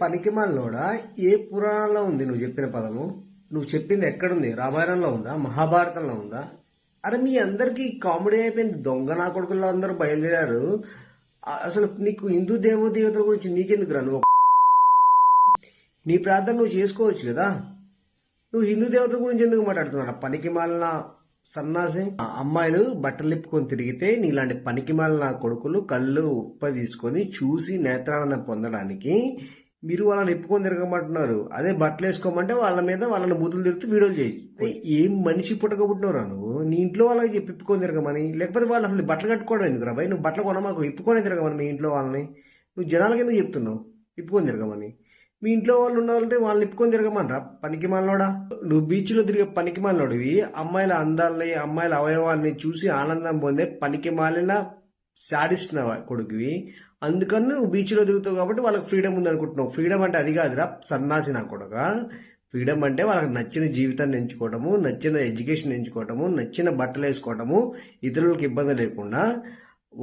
పనికిమాలినోడా, ఏ పురాణంలో ఉంది నువ్వు చెప్పిన పదము? నువ్వు చెప్పింది ఎక్కడుంది? రామాయణంలో ఉందా? మహాభారతంలో ఉందా? అరే మీ అందరికి కామెడీ అయిపోయింది. దొంగ నా కొడుకుల్లో అందరూ బయలుదేరారు. అసలు నీకు హిందూ దేవతల గురించి నీకెందుకురా? నువ్వు నీ ప్రార్థన నువ్వు చేసుకోవచ్చు కదా. నువ్వు హిందూ దేవతల గురించి ఎందుకు మాట్లాడుతున్నావు? పనికి మాలిన సన్నాసి. అమ్మాయిలు బట్టలు ఇప్పుకొని తిరిగితే నీలాంటి పనికి మాలిన కొడుకులు కళ్ళు ఉప్ప తీసుకొని చూసి నేత్రానందం పొందడానికి మీరు వాళ్ళని ఇప్పుకొని తిరగమంటున్నారు. అదే బట్టలు వేసుకోమంటే వాళ్ళని బూతులు తిరుగుతూ వీడియోలు చేయి. ఏం మనిషి పుట్టకబుట్టినవరా నువ్వు? నీ ఇంట్లో వాళ్ళకి చెప్పి ఇప్పుకొని తిరగమని. లేకపోతే వాళ్ళు అసలు బట్టలు కట్టుకోవడం ఎందుకు రాబాయి? నువ్వు బట్టలు కొన మాకు ఇప్పుకొని తిరగమని మీ ఇంట్లో వాళ్ళని. నువ్వు జనాలకి ఎందుకు చెప్తున్నావు ఇప్పుకొని తిరగమని? మీ ఇంట్లో వాళ్ళు ఉండాలంటే వాళ్ళని ఇప్పుకొని తిరగమనరా పనికి మాలినోడా? నువ్వు బీచ్లో తిరిగే పనికి మాలినోడివి. అమ్మాయిల అందాలని అమ్మాయిల అవయవాల్ని చూసి ఆనందం పొందే పనికి మాలిన శాడిస్ట్ కొడుకువి. అందుకని నువ్వు బీచ్లో తిరుగుతావు కాబట్టి వాళ్ళకి ఫ్రీడమ్ ఉంది అనుకుంటున్నావు. ఫ్రీడమ్ అంటే అది కాదురా సన్నాసి నా కొడుక. ఫ్రీడమ్ అంటే వాళ్ళకి నచ్చిన జీవితాన్ని ఎంచుకోవటము, నచ్చిన ఎడ్యుకేషన్ ఎంచుకోవటము, నచ్చిన బట్టలు వేసుకోవటము, ఇతరులకు ఇబ్బంది లేకుండా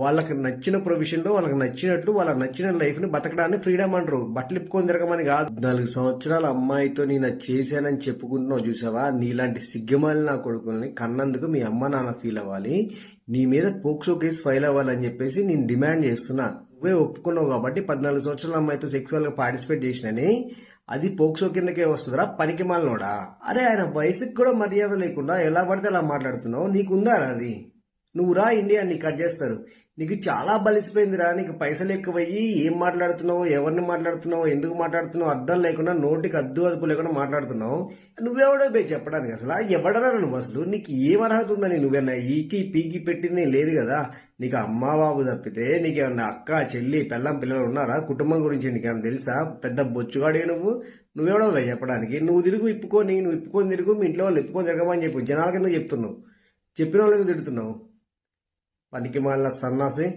వాళ్ళకి నచ్చిన ప్రొఫెషన్లో వాళ్ళకి నచ్చినట్లు వాళ్ళకి నచ్చిన లైఫ్ని బతకడాన్ని ఫ్రీడమ్ అంటారు. బట్టలు ఇప్పుకొని తిరగమని కాదు. 4 సంవత్సరాల అమ్మాయితో నేను చేశానని చెప్పుకుంటున్నావు చూసావా? నీలాంటి సిగ్గమాలి నా కొడుకుల్ని కన్నందుకు మీ అమ్మ నాన్న ఫీల్ అవ్వాలి. నీ మీద పోక్సో కేసు ఫైల్ అవ్వాలని చెప్పేసి నేను డిమాండ్ చేస్తున్నా. నువ్వే ఒప్పుకున్నావు కాబట్టి 14 సంవత్సరాల అమ్మాయితో సెక్సువల్ గా పార్టిసిపేట్ చేసినని అది పోక్సో కిందకే వస్తుందిరా పనికి మాలినోడా. అరే ఆయన వయసుకి కూడా మర్యాద లేకుండా ఎలా పడితే అలా మాట్లాడుతున్నావు. నీకుందా అది? నువ్వు రా ఇండియా నీ కట్ చేస్తారు. నీకు చాలా బలిసిపోయిందిరా. నీకు పైసలు ఎక్కువయ్యి ఏం మాట్లాడుతున్నావు, ఎవరిని మాట్లాడుతున్నావు, ఎందుకు మాట్లాడుతున్నావు అర్థం లేకుండా నోటికి అదుపు లేకుండా మాట్లాడుతున్నావు. నువ్వెవడో బే చెప్పడానికి? అసలు ఎవడరా నువ్వు? అసలు నీకు ఏం అర్హత ఉందని? నువ్వేనా ఈకి పీకి పెట్టింది లేదు కదా. నీకు అమ్మా బాబు తప్పితే నీకేమన్నా అక్క చెల్లి పెళ్ళం పిల్లలు ఉన్నారా? కుటుంబం గురించి నీకేమన్నా తెలుసా? పెద్ద బొచ్చుగాడే నువ్వెవడో బే చెప్పడానికి? నువ్వు తిరుగు నువ్వు ఇప్పుకొని తిరుగు, మీ ఇంట్లో వాళ్ళు ఇప్పుకొని తిరగమని చెప్పు. జనాల కింద చెప్తున్నావు, చెప్పిన వాళ్ళకి తిడుతున్నావు. పనికి మాలిన సన్నాసి.